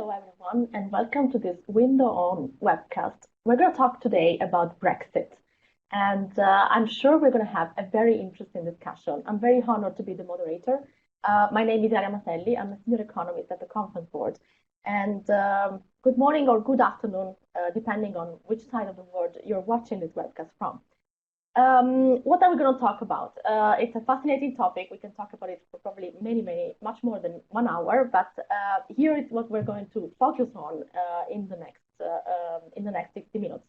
Hello, everyone, and welcome to this Window On webcast. We're going to talk today about Brexit, and I'm sure we're going to have a very interesting discussion. I'm very honored to be the moderator. My name is Ilaria Maselli. I'm a senior economist at the Conference Board. And good morning or good afternoon, depending on which side of the world you're watching this webcast from. What are we going to talk about? It's a fascinating topic. We can talk about it for probably much more than 1 hour. But here is what we're going to focus on in the next 60 minutes.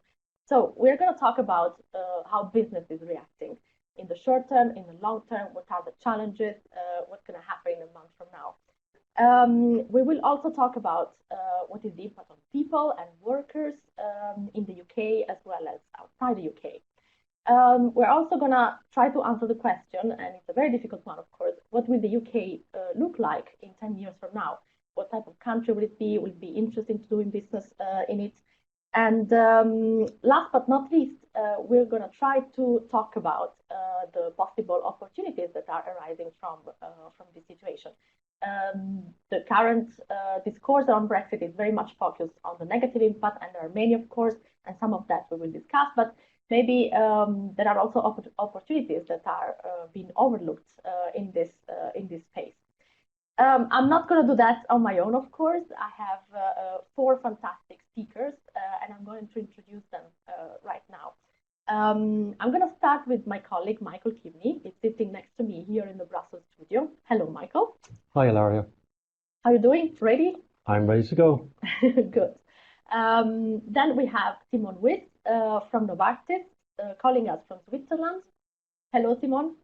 So we're going to talk about how business is reacting in the short term, in the long term. What are the challenges? What's going to happen in a month from now? We will also talk about what is the impact on people and workers in the UK as well as outside the UK. We're also going to try to answer the question, and it's a very difficult one, of course, what will the UK look like in 10 years from now? What type of country will it be? Will it be interesting to doing business in it? And last but not least, we're going to try to talk about the possible opportunities that are arising from this situation. The current discourse on Brexit is very much focused on the negative impact, and there are many, of course, and some of that we will discuss, but maybe there are also opportunities that are being overlooked in this space. I'm not going to do that on my own, of course. I have 4 fantastic speakers, and I'm going to introduce them right now. I'm going to start with my colleague, Michael Kivney. He's sitting next to me here in the Brussels studio. Hello, Michael. Hi, Ilaria. How are you doing? Ready? I'm ready to go. Good. Then we have Simon Witt from Novartis, calling us from Switzerland. Hello, Simon.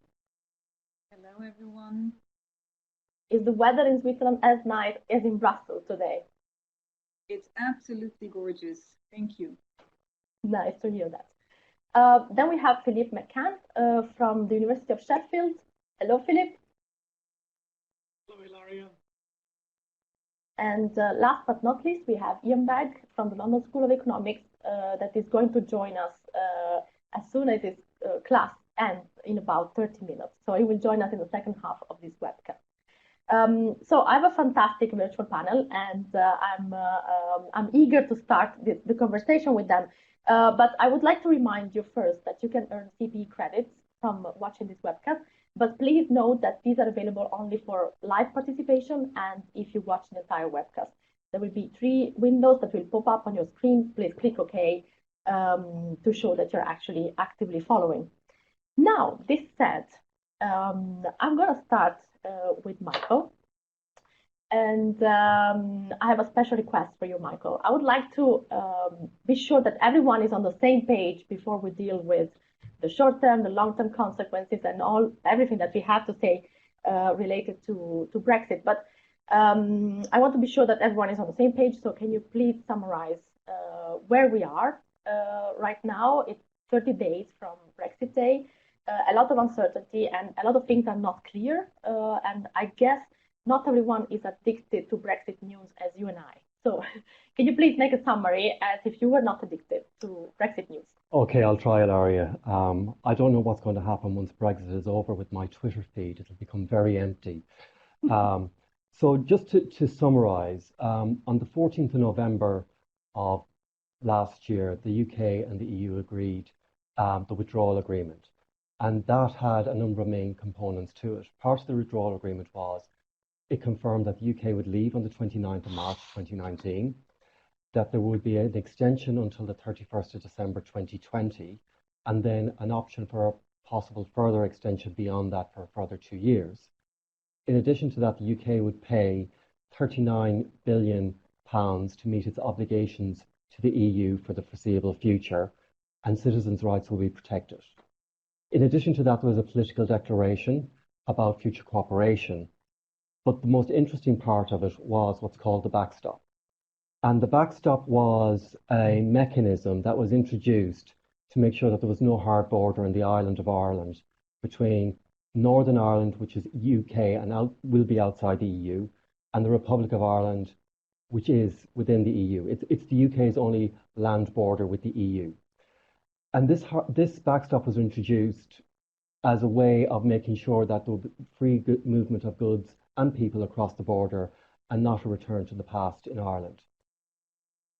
Hello, everyone. Is the weather in Switzerland as nice as in Brussels today? It's absolutely gorgeous. Thank you. Nice to hear that. Then we have Philippe McCann from the University of Sheffield. Hello, Philippe. Hello, Ilaria. And last but not least, we have Ian Bagg from the London School of Economics that is going to join us as soon as this class ends in about 30 minutes. So he will join us in the second half of this webcast. So I have a fantastic virtual panel, and I'm eager to start the conversation with them. But I would like to remind you first that you can earn CPE credits from watching this webcast. But please note that these are available only for live participation and if you watch the entire webcast. There will be 3 windows that will pop up on your screen. Please click OK to show that you're actually actively following. Now, this said, I'm going to start with Michael. And I have a special request for you, Michael. I would like to be sure that everyone is on the same page before we deal with the short-term, the long-term consequences, and everything that we have to say related to Brexit. But I want to be sure that everyone is on the same page. So can you please summarize where we are right now? It's 30 days from Brexit Day. A lot of uncertainty and a lot of things are not clear. And I guess not everyone is addicted to Brexit news as you and I. So can you please make a summary as if you were not addicted to Brexit news? Okay, I'll try, Ilaria. I don't know what's going to happen once Brexit is over with my Twitter feed. It'll become very empty. So just to summarize, on the 14th of November of last year, the UK and the EU agreed the withdrawal agreement. And that had a number of main components to it. Part of the withdrawal agreement was it confirmed that the UK would leave on the 29th of March 2019, that there would be an extension until the 31st of December 2020, and then an option for a possible further extension beyond that for a further 2 years. In addition to that, the UK would pay £39 billion to meet its obligations to the EU for the foreseeable future, and citizens' rights will be protected. In addition to that, there was a political declaration about future cooperation. But the most interesting part of it was what's called the backstop. And the backstop was a mechanism that was introduced to make sure that there was no hard border in the island of Ireland between Northern Ireland, which is UK and will be outside the EU, and the Republic of Ireland, which is within the EU. It's the UK's only land border with the EU. And this backstop was introduced as a way of making sure that there would be free movement of goods and people across the border, and not a return to the past in Ireland.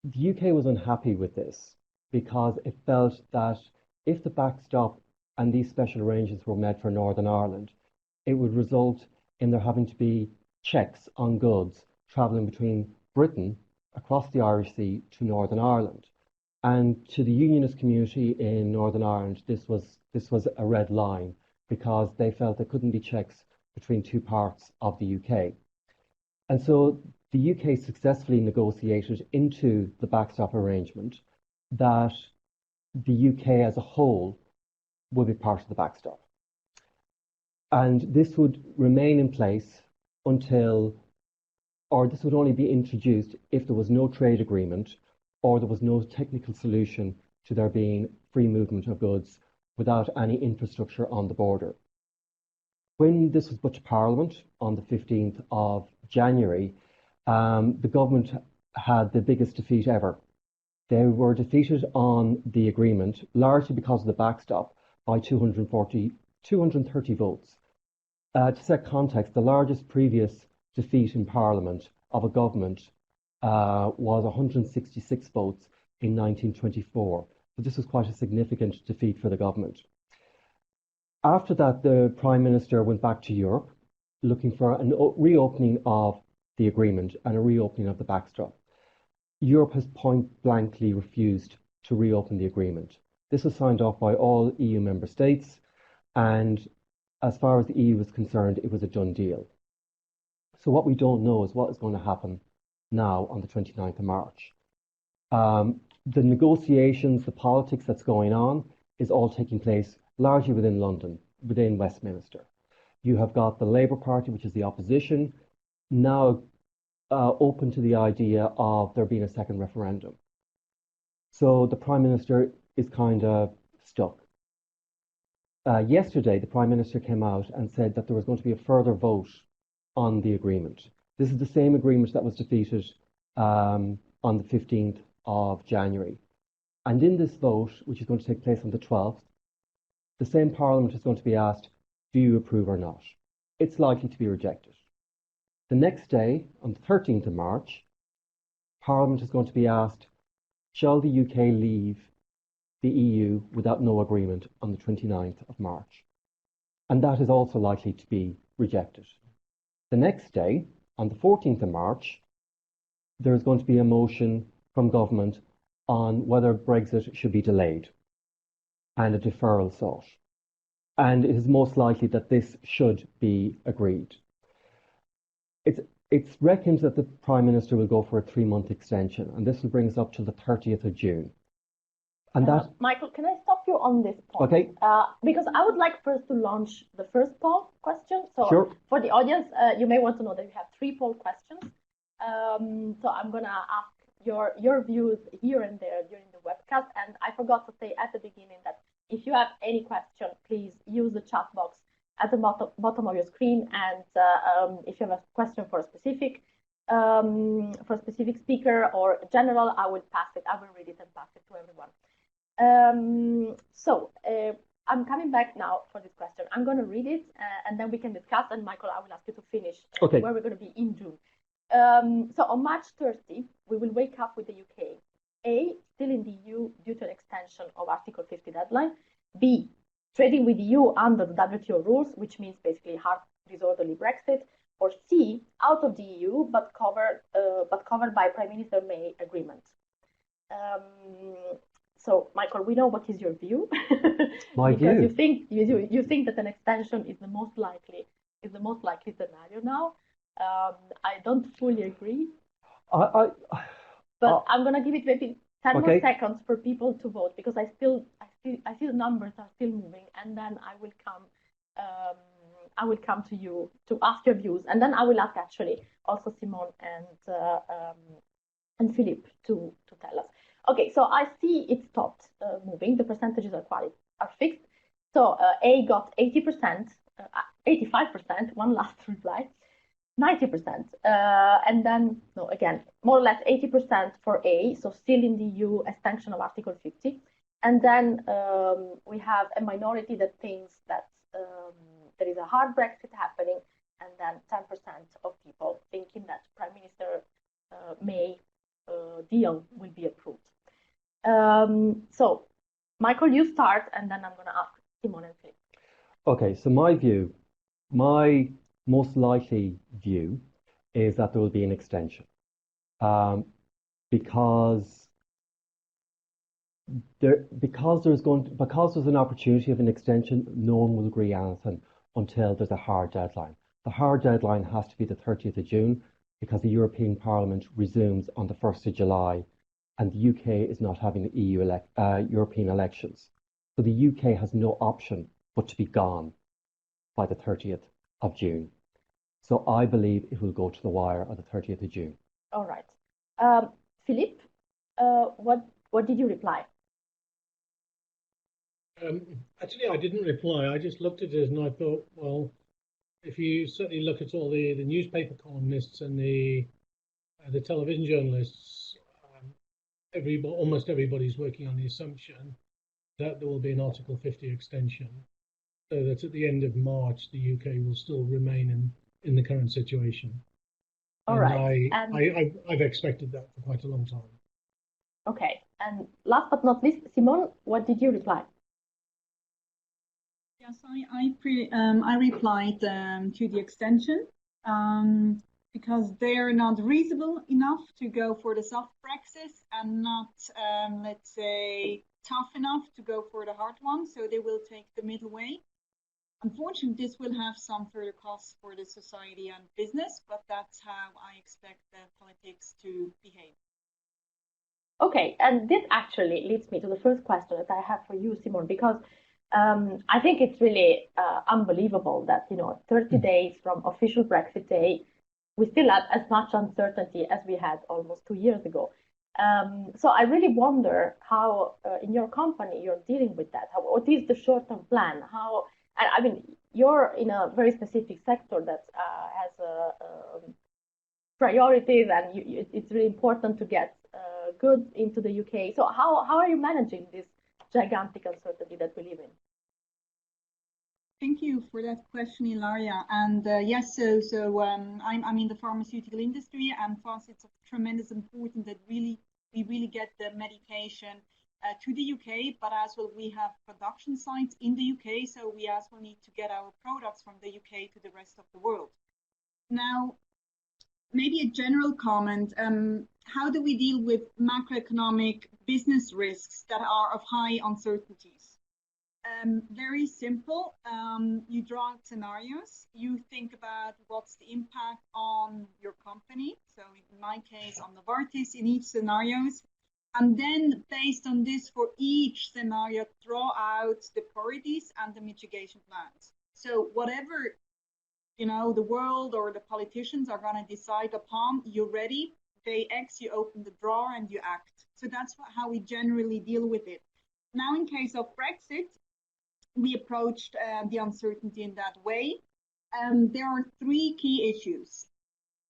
The UK was unhappy with this because it felt that if the backstop and these special arrangements were made for Northern Ireland, it would result in there having to be checks on goods travelling between Britain across the Irish Sea to Northern Ireland. And to the unionist community in Northern Ireland, this was a red line because they felt there couldn't be checks between two parts of the UK. And so the UK successfully negotiated into the backstop arrangement that the UK as a whole would be part of the backstop. And this would remain in place until, or this would only be introduced if there was no trade agreement or there was no technical solution to there being free movement of goods without any infrastructure on the border. When this was put to Parliament on the 15th of January, the government had the biggest defeat ever. They were defeated on the agreement, largely because of the backstop, by 230 votes. To set context, the largest previous defeat in Parliament of a government was 166 votes in 1924. So this was quite a significant defeat for the government. After that, the Prime Minister went back to Europe, looking for a reopening of the agreement and a reopening of the backstop. Europe has point-blankly refused to reopen the agreement. This was signed off by all EU member states, and as far as the EU was concerned, it was a done deal. So what we don't know is what is going to happen now on the 29th of March. The negotiations, the politics that's going on is all taking place largely within London, within Westminster. You have got the Labour Party, which is the opposition, now open to the idea of there being a second referendum. So the Prime Minister is kind of stuck. Yesterday, the Prime Minister came out and said that there was going to be a further vote on the agreement. This is the same agreement that was defeated on the 15th of January. And in this vote, which is going to take place on the 12th, the same Parliament is going to be asked, do you approve or not? It's likely to be rejected. The next day, on the 13th of March, Parliament is going to be asked, shall the UK leave the EU without no agreement on the 29th of March? And that is also likely to be rejected. The next day, on the 14th of March, there is going to be a motion from government on whether Brexit should be delayed and a deferral sought. And it is most likely that this should be agreed. It's reckoned that the Prime Minister will go for a 3-month extension, and this will bring us up to the 30th of June. And Michael, can I stop you on this point? Okay. Because I would like first to launch the first poll question. So sure. For the audience, you may want to know that we have 3 poll questions. So I'm going to ask your views here and there during the webcast. And I forgot to say at the beginning that if you have any question, please use the chat box at the bottom of your screen. And if you have a question for a specific speaker or general, I will pass it. I will read it and pass it to everyone. I'm coming back now for this question. I'm going to read it and then we can discuss. And Michael, I will ask you to finish where we're going to be in June. So on March 30, we will wake up with the UK. A, still in the EU due to an extension of Article 50 deadline. B, trading with the EU under the WTO rules, which means basically hard, disorderly Brexit. Or C, out of the EU but covered by Prime Minister May agreement. So, Michael, we know what is your view. My because view. you think that an extension is the most likely scenario now. I don't fully agree. But I'm gonna give it maybe 10 more seconds for people to vote because I see the numbers are still moving, and then I will come to you to ask your views, and then I will ask actually also Simone and Philippe to tell us. Okay, so I see it stopped moving. The percentages are fixed. So A got 80%, 85%. One last reply. 90%, and then, no, again, more or less 80% for A, so still in the EU, extension of Article 50. And then we have a minority that thinks that there is a hard Brexit happening and then 10% of people thinking that Prime Minister May deal will be approved. So, Michael, you start, and then I'm going to ask Simon and Philip. Okay, so my most likely view is that there will be an extension, because there's an opportunity of an extension. No one will agree on anything until there's a hard deadline. The hard deadline has to be the 30th of June because the European Parliament resumes on the 1st of July, and the UK is not having the European elections. So the UK has no option but to be gone by the 30th of June. So I believe it will go to the wire on the 30th of June. All right. Philip, what did you reply? Actually, I didn't reply. I just looked at it and I thought, well, if you certainly look at all the newspaper columnists and the television journalists, almost everybody's working on the assumption that there will be an Article 50 extension, so that at the end of March, the UK will still remain in the current situation. All right. I've expected that for quite a long time. Okay. And last but not least, Simon, what did you reply? Yes, I replied to the extension because they're not reasonable enough to go for the soft Brexit and not, let's say, tough enough to go for the hard one. So they will take the middle way. Unfortunately, this will have some further costs for the society and business, but that's how I expect the politics to behave. Okay, and this actually leads me to the first question that I have for you, Simon, because I think it's really unbelievable that 30 days from official Brexit day, we still have as much uncertainty as we had almost 2 years ago. So I really wonder how in your company you're dealing with that. What is the short-term plan? I mean, you're in a very specific sector that has priorities, and it's really important to get goods into the UK. So how are you managing this gigantic uncertainty that we live in? Thank you for that question, Ilaria. And yes, I'm in the pharmaceutical industry, and for us it's of tremendous importance that we really get the medication to the UK, but as well we have production sites in the UK, so we as well need to get our products from the UK to the rest of the world. Now, maybe a general comment. How do we deal with macroeconomic business risks that are of high uncertainties? Very simple. You draw scenarios. You think about what's the impact on your company. So in my case, on Novartis, in each scenarios. And then based on this, for each scenario, draw out the priorities and the mitigation plans. So whatever the world or the politicians are going to decide upon, you're ready. Day X, you open the drawer and you act. So that's how we generally deal with it. Now, in case of Brexit, we approached the uncertainty in that way. There are three key issues.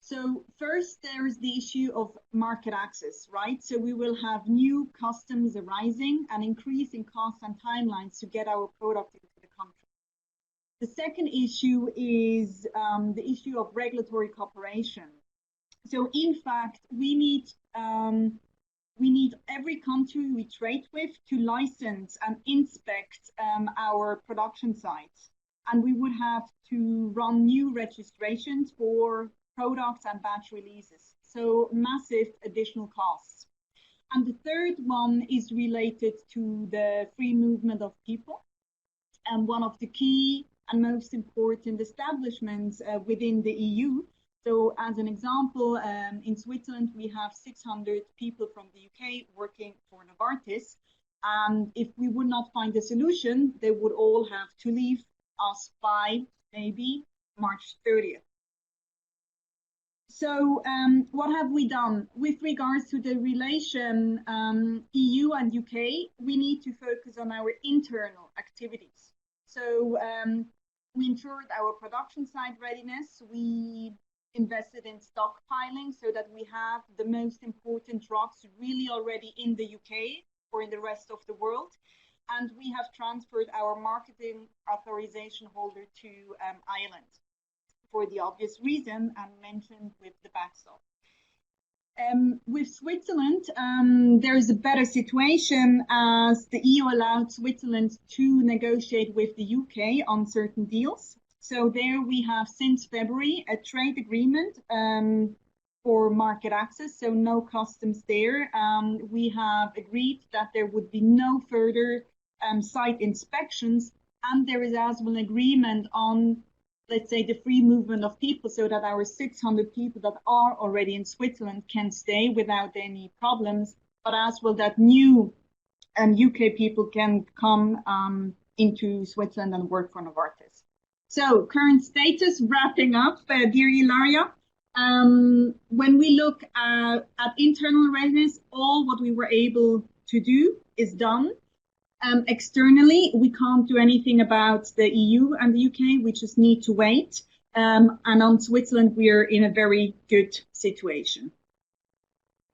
So first, there is the issue of market access, right? So we will have new customs arising and increasing costs and timelines to get our product into the country. The second issue is the issue of regulatory cooperation. So in fact, we need every country we trade with to license and inspect our production sites. And we would have to run new registrations for products and batch releases. So massive additional costs. And the third one is related to the free movement of people. And one of the key and most important establishments within the EU. So as an example, in Switzerland, we have 600 people from the UK working for Novartis. And if we would not find a solution, they would all have to leave us by maybe March 30th. So what have we done? With regards to the relation EU and UK, we need to focus on our internal activities. So we ensured our production site readiness. We invested in stockpiling so that we have the most important drugs really already in the UK or in the rest of the world. And we have transferred our marketing authorization holder to Ireland. for the obvious reason and mentioned with the backstop. With Switzerland, there is a better situation as the EU allowed Switzerland to negotiate with the UK on certain deals. So there we have since February a trade agreement for market access, so no customs there. We have agreed that there would be no further site inspections, and there is as well an agreement on, let's say, the free movement of people, so that our 600 people that are already in Switzerland can stay without any problems, but as well that new UK people can come into Switzerland and work for Novartis. So current status, wrapping up, dear Ilaria. When we look at internal readiness, all what we were able to do is done. Externally, we can't do anything about the EU and the UK. We just need to wait. And on Switzerland, we're in a very good situation.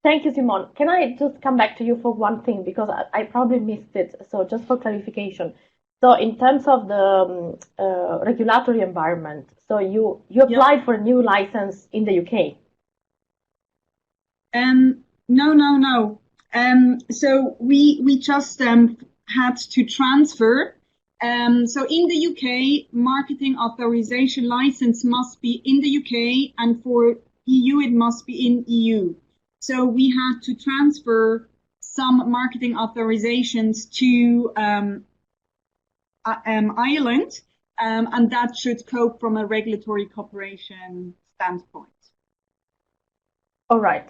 Thank you, Simone. Can I just come back to you for one thing, because I probably missed it. So just for clarification. So in terms of the regulatory environment, so you applied for a new license in the UK? No. So we just had to transfer. So in the UK, marketing authorization license must be in the UK, and for EU, it must be in EU. So we had to transfer some marketing authorizations to Ireland, and that should cope from a regulatory cooperation standpoint. All right.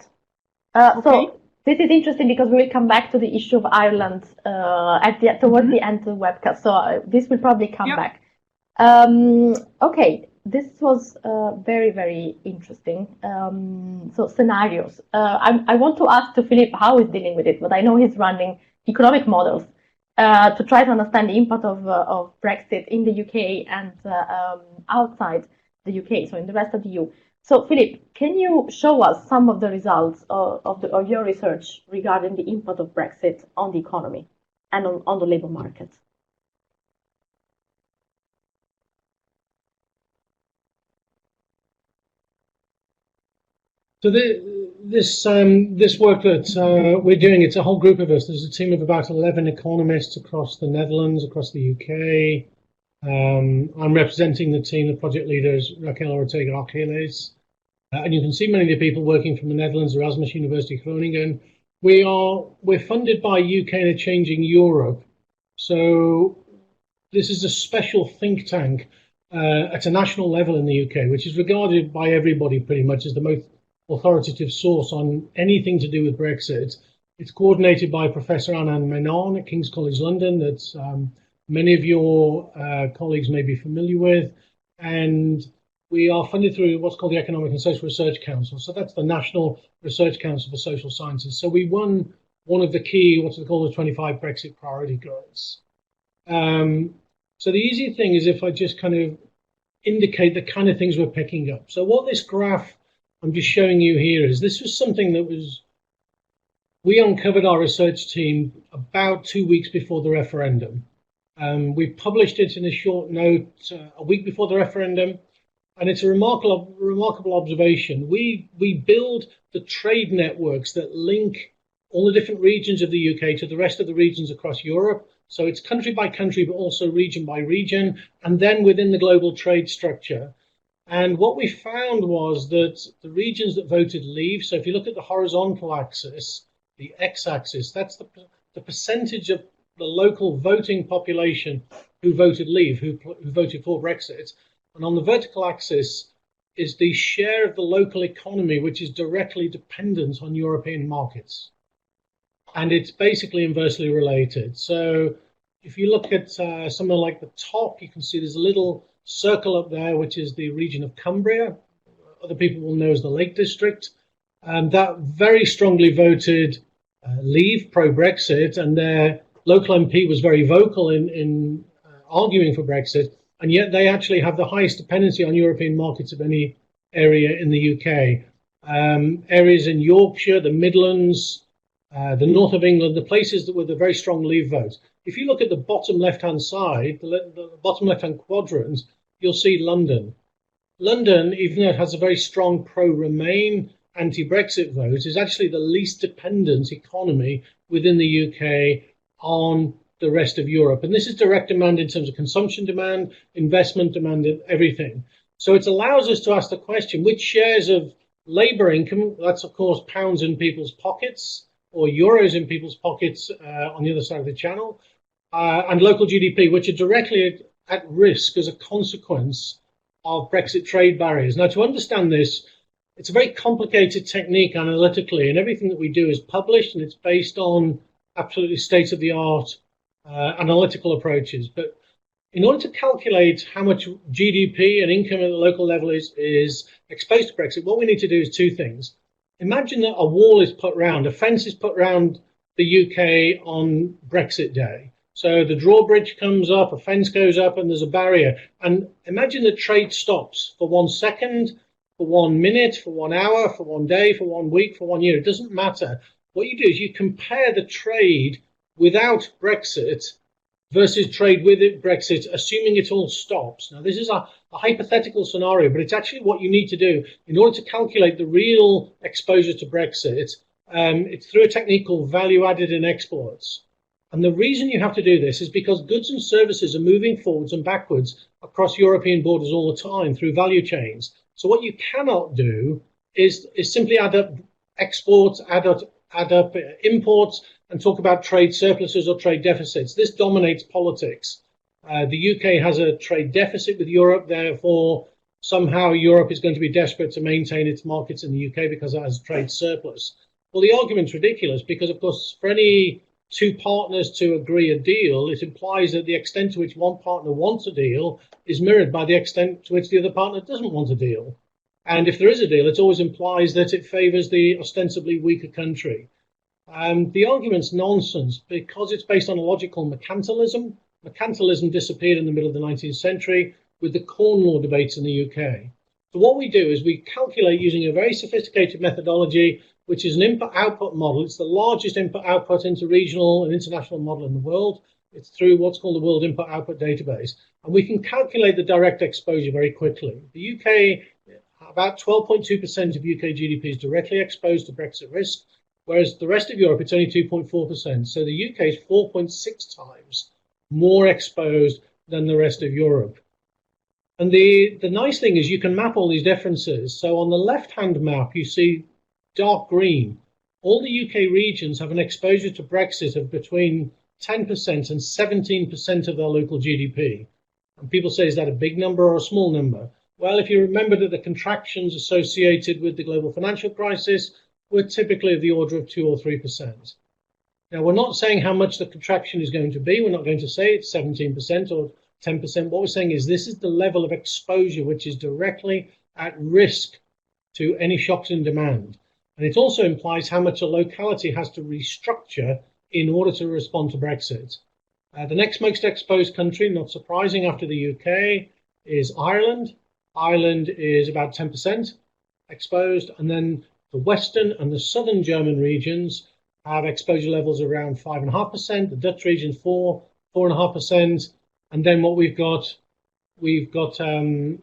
Okay. So this is interesting because we will come back to the issue of Ireland towards the end of the webcast. So this will probably come back. Okay, this was very, very interesting. So scenarios. I want to ask to Philippe how he's dealing with it, but I know he's running economic models to try to understand the impact of Brexit in the UK and outside the UK, so in the rest of the EU. So, Philippe, can you show us some of the results of your research regarding the impact of Brexit on the economy and on the labour market? So this work that we're doing, it's a whole group of us. There's a team of about 11 economists across the Netherlands, across the UK. I'm representing the team. The project leader is Raquel Ortega-Arqueles. And you can see many of the people working from the Netherlands, Erasmus University Groningen. We're funded by UK and a Changing Europe. So this is a special think tank at a national level in the UK, which is regarded by everybody pretty much as the most authoritative source on anything to do with Brexit. It's coordinated by Professor Anand Menon at King's College London, that many of your colleagues may be familiar with. And we are funded through what's called the Economic and Social Research Council. So that's the National Research Council for Social Sciences. So we won one of the key, what's called the 25 Brexit priority grants. So the easy thing is if I just kind of indicate the kind of things we're picking up. So what this graph I'm just showing you here is, this was something that we uncovered our research team about 2 weeks before the referendum. We published it in a short note a week before the referendum. And it's a remarkable observation. We build the trade networks that link all the different regions of the UK to the rest of the regions across Europe. So it's country by country, but also region by region, and then within the global trade structure. And what we found was that the regions that voted leave, so if you look at the horizontal axis, the x-axis, that's the percentage of the local voting population who voted leave, who voted for Brexit. And on the vertical axis is the share of the local economy which is directly dependent on European markets. And it's basically inversely related. So if you look at somewhere like the top, you can see there's a little circle up there, which is the region of Cumbria. Other people will know as the Lake District. That very strongly voted leave, pro-Brexit, and their local MP was very vocal in arguing for Brexit. And yet they actually have the highest dependency on European markets of any area in the UK. Areas in Yorkshire, the Midlands, the north of England, the places that were the very strong leave votes. If you look at the bottom left-hand side, the bottom left-hand quadrant, you'll see London. London, even though it has a very strong pro-Remain, anti-Brexit vote, is actually the least dependent economy within the UK on the rest of Europe. And this is direct demand in terms of consumption demand, investment demand, and everything. So it allows us to ask the question, which shares of labour income, that's of course pounds in people's pockets or euros in people's pockets on the other side of the channel, and local GDP, which are directly at risk as a consequence of Brexit trade barriers. Now, to understand this, it's a very complicated technique analytically, and everything that we do is published, and it's based on absolutely state-of-the-art analytical approaches. But in order to calculate how much GDP and income at the local level is exposed to Brexit, what we need to do is two things. Imagine that a wall is put round, a fence is put round the UK on Brexit Day. So the drawbridge comes up, a fence goes up, and there's a barrier. And imagine that trade stops for 1 second, for 1 minute, for 1 hour, for 1 day, for 1 week, for 1 year. It doesn't matter. What you do is you compare the trade without Brexit versus trade with it, Brexit, assuming it all stops. Now, this is a hypothetical scenario, but it's actually what you need to do in order to calculate the real exposure to Brexit. It's through a technique called value added in exports. And the reason you have to do this is because goods and services are moving forwards and backwards across European borders all the time through value chains. So what you cannot do is simply add up exports, add up imports, and talk about trade surpluses or trade deficits. This dominates politics. The UK has a trade deficit with Europe, therefore somehow Europe is going to be desperate to maintain its markets in the UK because it has a trade surplus. Well, the argument's ridiculous because, of course, for any two partners to agree a deal, it implies that the extent to which one partner wants a deal is mirrored by the extent to which the other partner doesn't want a deal. And if there is a deal, it always implies that it favours the ostensibly weaker country. The argument's nonsense because it's based on a logical mercantilism. Mercantilism disappeared in the middle of the 19th century with the Corn Law debates in the UK. So what we do is we calculate using a very sophisticated methodology, which is an input-output model. It's the largest input-output interregional and international model in the world. It's through what's called the World Input-Output Database. And we can calculate the direct exposure very quickly. The UK, about 12.2% of UK GDP is directly exposed to Brexit risk, whereas the rest of Europe, it's only 2.4%. So the UK is 4.6 times more exposed than the rest of Europe. And the nice thing is you can map all these differences. So on the left-hand map, you see dark green. All the UK regions have an exposure to Brexit of between 10% and 17% of their local GDP. And people say, is that a big number or a small number? Well, if you remember that the contractions associated with the global financial crisis were typically of the order of 2 or 3%. Now, we're not saying how much the contraction is going to be. We're not going to say it's 17% or 10%. What we're saying is this is the level of exposure which is directly at risk to any shocks in demand. And it also implies how much a locality has to restructure in order to respond to Brexit. The next most exposed country, not surprising after the UK, is Ireland. Ireland is about 10% exposed, and then the western and the southern German regions have exposure levels around 5.5%, the Dutch region 4.5%, and then what we've got the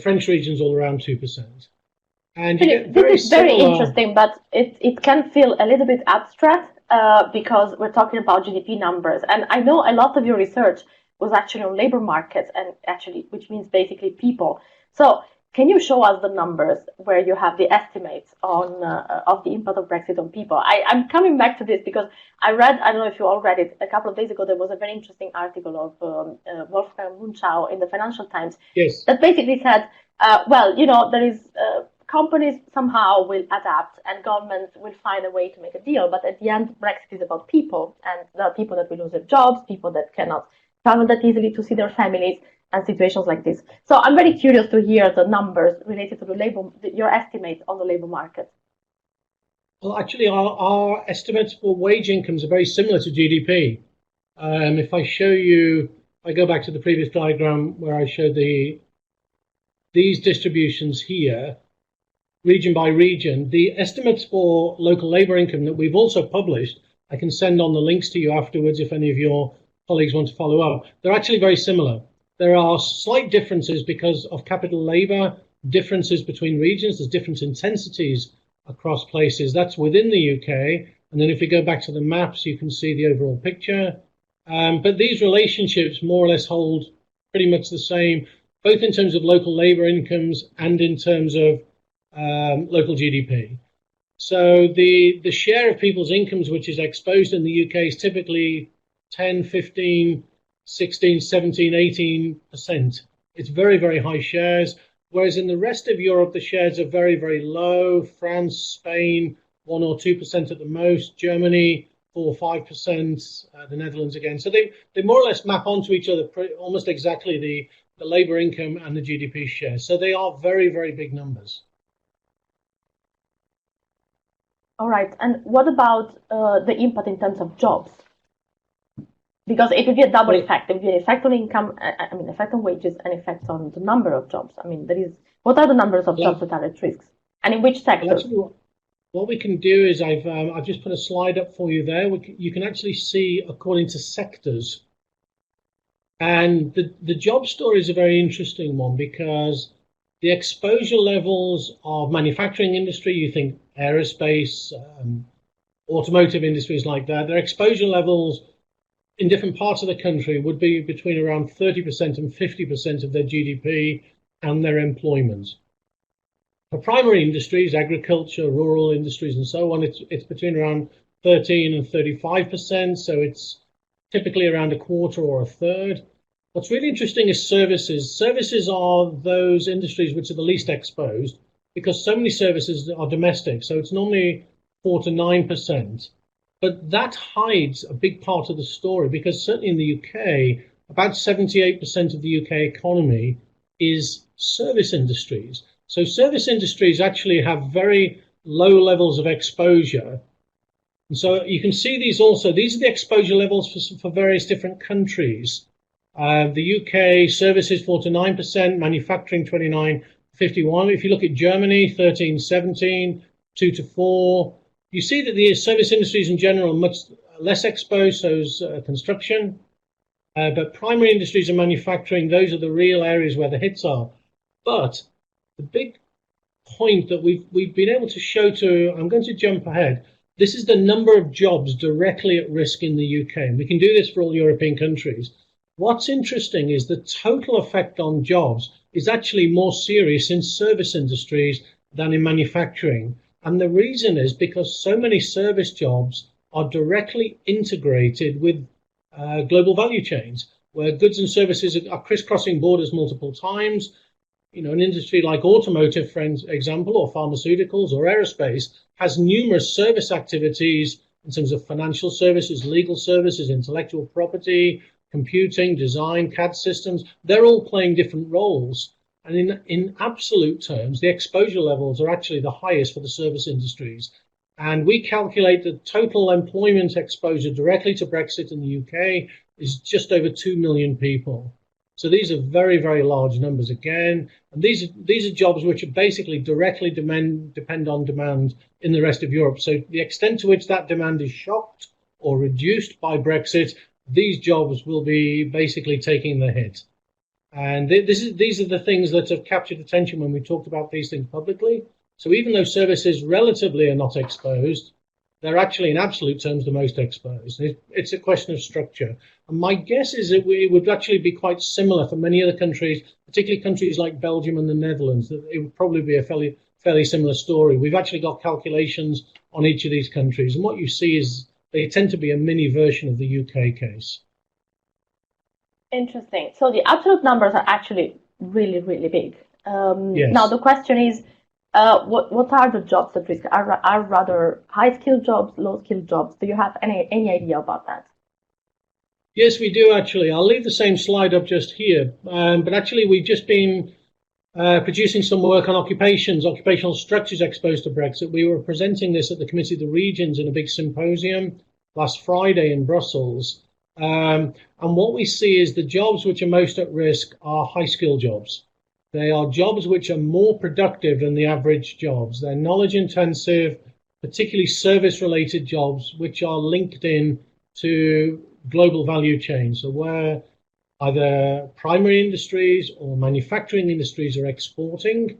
French regions all around 2%. And you get this is very interesting, but it can feel a little bit abstract because we're talking about GDP numbers. And I know a lot of your research was actually on labor markets, and actually, which means basically people. So can you show us the numbers where you have the estimates on of the impact of Brexit on people? I'm coming back to this because I read, I don't know if you all read it, a couple of days ago, there was a very interesting article of Wolfgang Munchau in the Financial Times. Yes. That basically said, well, you know, there is companies somehow will adapt and governments will find a way to make a deal. But at the end, Brexit is about people, and there are people that will lose their jobs, people that cannot travel that easily to see their families, and situations like this. So I'm very curious to hear the numbers related to the labor, your estimates on the labor market. Well, actually, our estimates for wage incomes are very similar to GDP. If I show you, I go back to the previous diagram where I showed these distributions here, region by region, the estimates for local labor income that we've also published, I can send on the links to you afterwards if any of your colleagues want to follow up. They're actually very similar. There are slight differences because of capital labor, differences between regions. There's different intensities across places. That's within the UK. And then if you go back to the maps, you can see the overall picture. But these relationships more or less hold pretty much the same, both in terms of local labor incomes and in terms of local GDP. So the share of people's incomes which is exposed in the UK is typically 10, 15, 16, 17, 18%. It's very, very high shares. Whereas in the rest of Europe, the shares are very, very low. France, Spain, 1 or 2% at the most. Germany, 4 or 5%. The Netherlands again. So they more or less map onto each other almost exactly, the labor income and the GDP share. So they are very, very big numbers. All right. And what about the impact in terms of jobs? Because it would be a double effect. It would be an effect on income, I mean, effect on wages, and effect on the number of jobs. I mean, what are the numbers of jobs that are at risk, and in which sectors? What we can do is I've just put a slide up for you there. You can actually see according to sectors, and the job story is a very interesting one because the exposure levels of manufacturing industry, you think aerospace, automotive industries like that, their exposure levels in different parts of the country would be between around 30% and 50% of their GDP and their employment. For primary industries, agriculture, rural industries, and so on, it's between around 13 and 35%, so it's typically around a quarter or a third. What's really interesting is services. Services are those industries which are the least exposed because so many services are domestic, so it's normally 4 to 9%. But that hides a big part of the story because certainly in the UK, about 78% of the UK economy is service industries. So service industries actually have very low levels of exposure. And so you can see these also. These are the exposure levels for various different countries. The UK, services 4 to 9%, manufacturing 29, 51. If you look at Germany, 13, 17, 2 to 4. You see that the service industries in general are much less exposed, so is construction. But primary industries and manufacturing, those are the real areas where the hits are. But the big point that we've been able to show to, I'm going to jump ahead, this is the number of jobs directly at risk in the UK. And we can do this for all European countries. What's interesting is the total effect on jobs is actually more serious in service industries than in manufacturing. And the reason is because so many service jobs are directly integrated with global value chains, where goods and services are crisscrossing borders multiple times. You know, an industry like automotive, for example, or pharmaceuticals or aerospace has numerous service activities in terms of financial services, legal services, intellectual property, computing, design, CAD systems. They're all playing different roles. And in absolute terms, the exposure levels are actually the highest for the service industries. And we calculate the total employment exposure directly to Brexit in the UK is just over 2 million people. So these are very, very large numbers again. And these are jobs which are basically directly depend on demand in the rest of Europe. So the extent to which that demand is shocked or reduced by Brexit, these jobs will be basically taking the hit. And these are the things that have captured attention when we talked about these things publicly. So even though services relatively are not exposed, they're actually in absolute terms the most exposed. It's a question of structure. And my guess is that it would actually be quite similar for many other countries, particularly countries like Belgium and the Netherlands, that it would probably be a fairly similar story. We've actually got calculations on each of these countries. And what you see is they tend to be a mini version of the UK case. Interesting. So the absolute numbers are actually really, really big. Yes. Now the question is, what are the jobs at risk? Are rather high-skilled jobs, low-skilled jobs? Do you have any idea about that? Yes, we do actually. I'll leave the same slide up just here. But actually, we've just been producing some work on occupational structures exposed to Brexit. We were presenting this at the Committee of the Regions in a big symposium last Friday in Brussels. And what we see is the jobs which are most at risk are high-skilled jobs. They are jobs which are more productive than the average jobs. They're knowledge-intensive, particularly service-related jobs, which are linked in to global value chains. So where either primary industries or manufacturing industries are exporting,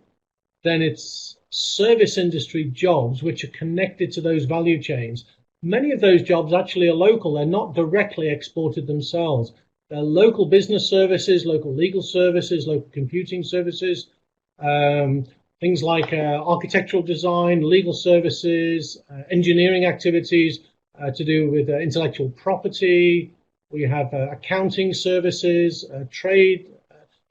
then it's service industry jobs which are connected to those value chains. Many of those jobs actually are local. They're not directly exported themselves. They're local business services, local legal services, local computing services, things like architectural design, legal services, engineering activities to do with intellectual property. We have accounting services, trade,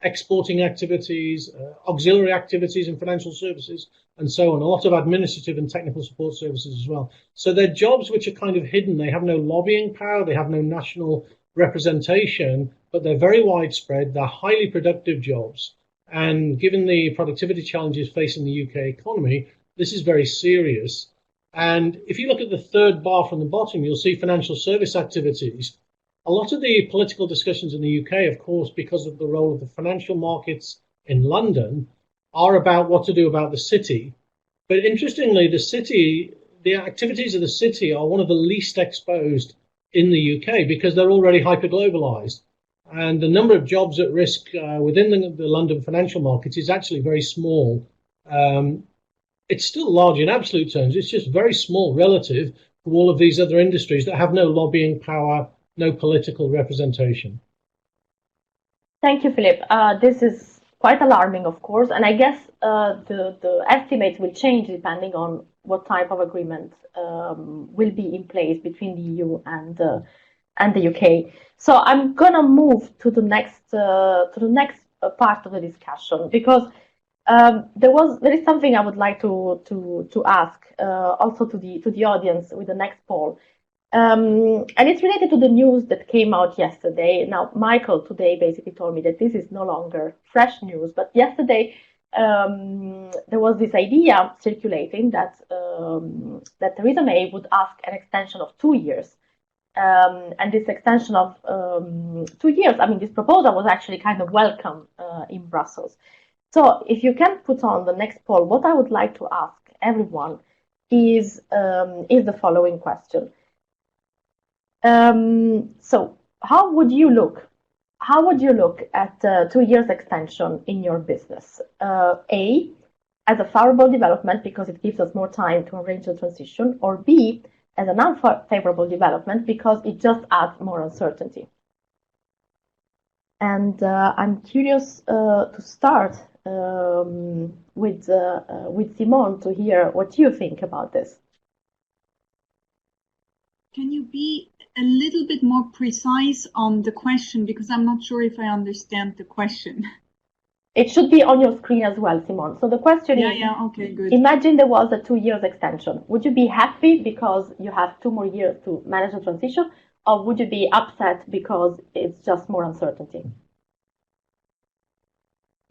exporting activities, auxiliary activities in financial services, and so on. A lot of administrative and technical support services as well. So they're jobs which are kind of hidden. They have no lobbying power. They have no national representation, but they're very widespread. They're highly productive jobs. And given the productivity challenges facing the UK economy, this is very serious. And if you look at the third bar from the bottom, you'll see financial service activities. A lot of the political discussions in the UK, of course, because of the role of the financial markets in London, are about what to do about the city. But interestingly, the activities of the city are one of the least exposed in the UK because they're already hyper-globalized. And the number of jobs at risk within the London financial markets is actually very small. It's still large in absolute terms. It's just very small relative to all of these other industries that have no lobbying power, no political representation. Thank you, Philip. This is quite alarming, of course, and I guess the estimates will change depending on what type of agreement will be in place between the EU and the UK. So I'm gonna move to the next part of the discussion because there is something I would like to ask also to the audience with the next poll. And it's related to the news that came out yesterday. Now, Michael today basically told me that this is no longer fresh news, but yesterday there was this idea circulating that Theresa May would ask an extension of 2 years. And this extension of 2 years, I mean, this proposal was actually kind of welcome in Brussels. So if you can put on the next poll, what I would like to ask everyone is the following question. So how would you look at 2 years extension in your business? A, as a favorable development because it gives us more time to arrange the transition, or B, as an unfavorable development because it just adds more uncertainty. And I'm curious to start with Simone to hear what you think about this. Can you be a little bit more precise on the question, because I'm not sure if I understand the question. It should be on your screen as well, Simone. So the question is, okay, good. Imagine there was a 2 years extension. Would you be happy because you have 2 more years to manage the transition, or would you be upset because it's just more uncertainty?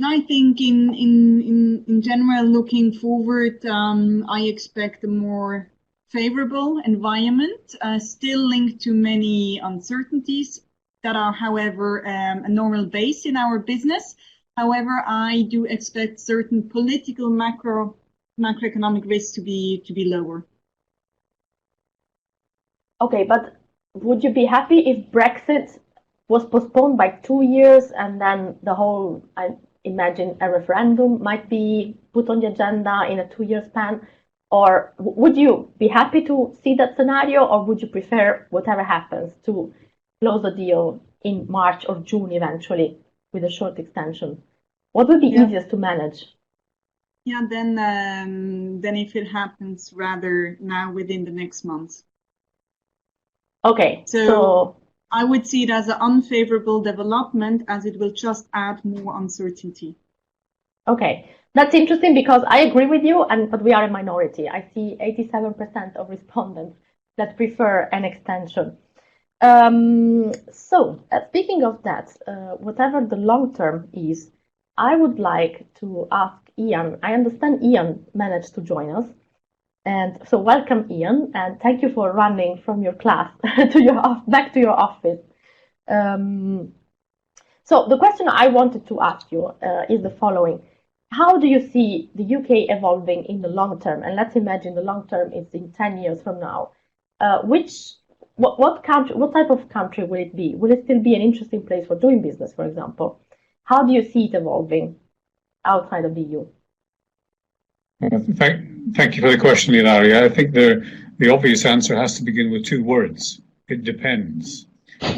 I think in general, looking forward, I expect a more favorable environment, still linked to many uncertainties that are, however, a normal base in our business. However, I do expect certain political macroeconomic risks to be lower. Okay, but would you be happy if Brexit was postponed by 2 years and then the whole, I imagine a referendum might be put on the agenda in a 2 year span? Or would you be happy to see that scenario, or would you prefer whatever happens to close the deal in March or June eventually with a short extension? What would be easiest to manage? Yeah, then if it happens rather now within the next month. Okay, so I would see it as an unfavorable development, as it will just add more uncertainty. Okay, that's interesting because I agree with you, but we are a minority. I see 87% of respondents that prefer an extension. So speaking of that, whatever the long term is, I would like to ask Ian. I understand Ian managed to join us. And so welcome, Ian, and thank you for running from your class to back to your office. So the question I wanted to ask you is the following. How do you see the UK evolving in the long term? And let's imagine the long term is in 10 years from now. Which what country, what type of country will it be? Will it still be an interesting place for doing business, for example? How do you see it evolving outside of the EU? Thank you for the question, Ilaria. I think the obvious answer has to begin with two words. It depends.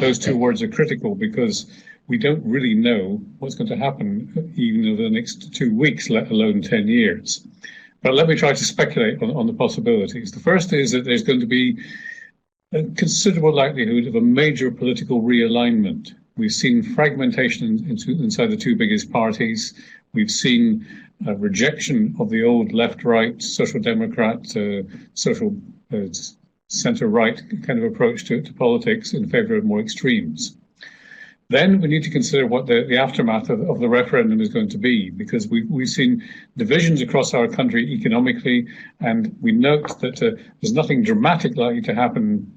Those two words are critical because we don't really know what's going to happen even over the next 2 weeks, let alone 10 years. But let me try to speculate on the possibilities. The first is that there's going to be a considerable likelihood of a major political realignment. We've seen fragmentation inside the two biggest parties. We've seen a rejection of the old left-right, social democrat, social centre-right kind of approach to politics in favour of more extremes. Then we need to consider what the aftermath of the referendum is going to be, because we've seen divisions across our country economically, and we note that there's nothing dramatic likely to happen,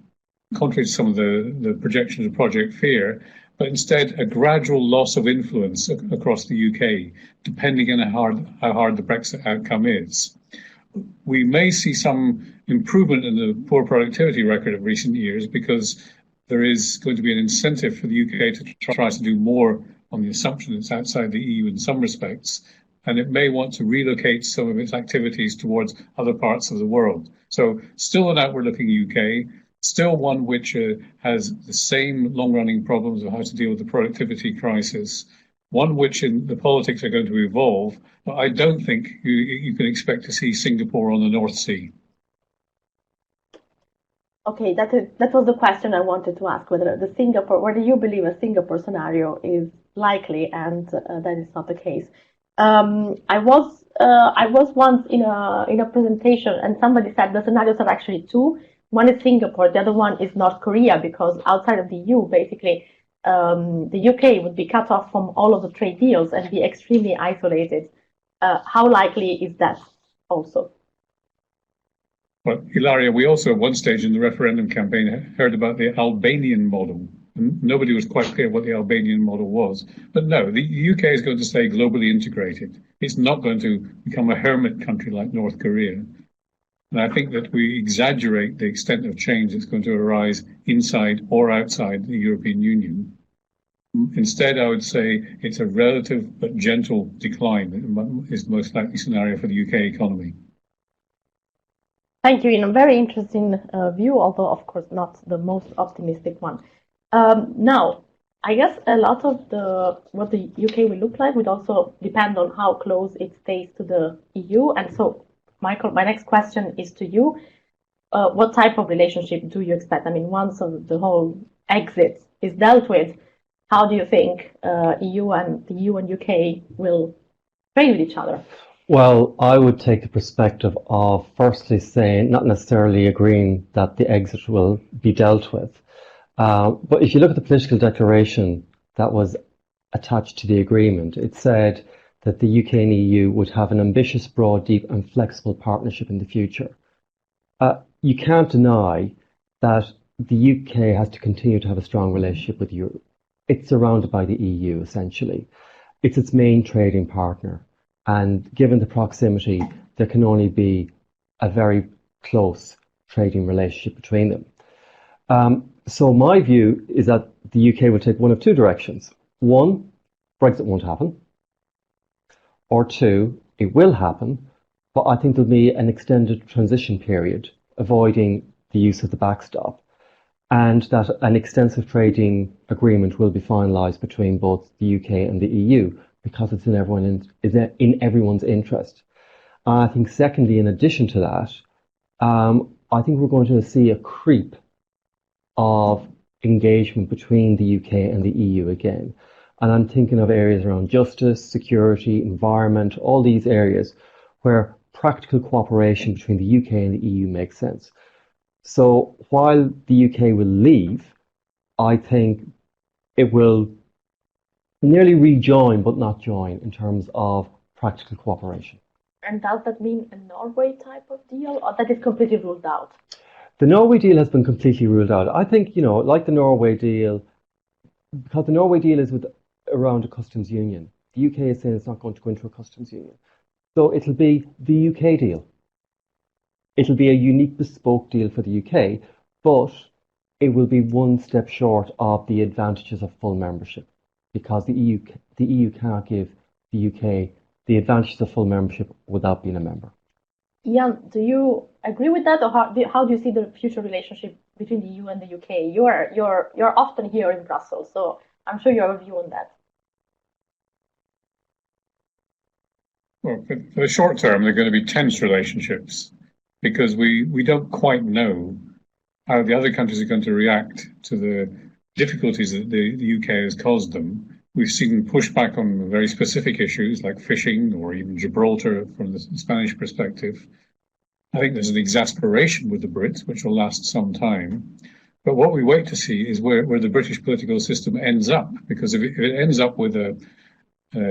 contrary to some of the projections of Project Fear, but instead a gradual loss of influence across the UK, depending on how hard the Brexit outcome is. We may see some improvement in the poor productivity record of recent years because there is going to be an incentive for the UK to try to do more on the assumption it's outside the EU in some respects, and it may want to relocate some of its activities towards other parts of the world. So still an outward-looking UK, still one which has the same long-running problems of how to deal with the productivity crisis, one which in the politics are going to evolve, but I don't think you can expect to see Singapore on the North Sea. Okay, that was the question I wanted to ask, whether you believe a Singapore scenario is likely, and that is not the case. I was once in a presentation, and somebody said the scenarios are actually two. One is Singapore, the other one is North Korea, because outside of the EU, basically, the UK would be cut off from all of the trade deals and be extremely isolated. How likely is that also? Well, Ilaria, we also at one stage in the referendum campaign heard about the Albanian model. Nobody was quite clear what the Albanian model was. But no, the UK is going to stay globally integrated. It's not going to become a hermit country like North Korea. And I think that we exaggerate the extent of change that's going to arise inside or outside the European Union. Instead, I would say it's a relative but gentle decline that is the most likely scenario for the UK economy. Thank you. A very interesting view, although of course not the most optimistic one. Now, I guess a lot of what the UK will look like would also depend on how close it stays to the EU. And so, Michael, my next question is to you. What type of relationship do you expect? I mean, once the whole exit is dealt with, how do you think EU and UK will trade with each other? Well, I would take the perspective of firstly saying, not necessarily agreeing that the exit will be dealt with. But if you look at the political declaration that was attached to the agreement, it said that the UK and EU would have an ambitious, broad, deep and flexible partnership in the future. You can't deny that the UK has to continue to have a strong relationship with Europe. It's surrounded by the EU, essentially. It's its main trading partner. And given the proximity, there can only be a very close trading relationship between them. So my view is that the UK will take one of two directions. One, Brexit won't happen. Or two, it will happen, but I think there'll be an extended transition period, avoiding the use of the backstop, and that an extensive trading agreement will be finalised between both the UK and the EU, because it's in everyone's interest. I think secondly, in addition to that, I think we're going to see a creep of engagement between the UK and the EU again. And I'm thinking of areas around justice, security, environment, all these areas where practical cooperation between the UK and the EU makes sense. So while the UK will leave, I think it will nearly rejoin, but not join in terms of practical cooperation. And does that mean a Norway type of deal, or that is completely ruled out? The Norway deal has been completely ruled out. I think, like the Norway deal, because the Norway deal is around a customs union. The UK is saying it's not going to go into a customs union. So it'll be the UK deal. It'll be a unique bespoke deal for the UK, but it will be one step short of the advantages of full membership, because the EU cannot give the UK the advantages of full membership without being a member. Ian, do you agree with that, or how do you see the future relationship between the EU and the UK? You're often here in Brussels, so I'm sure you have a view on that. Well, for the short term, they're going to be tense relationships because we don't quite know how the other countries are going to react to the difficulties that the UK has caused them. We've seen pushback on very specific issues like fishing or even Gibraltar from the Spanish perspective. I think there's an exasperation with the Brits, which will last some time. But what we wait to see is where the British political system ends up, because if it ends up with a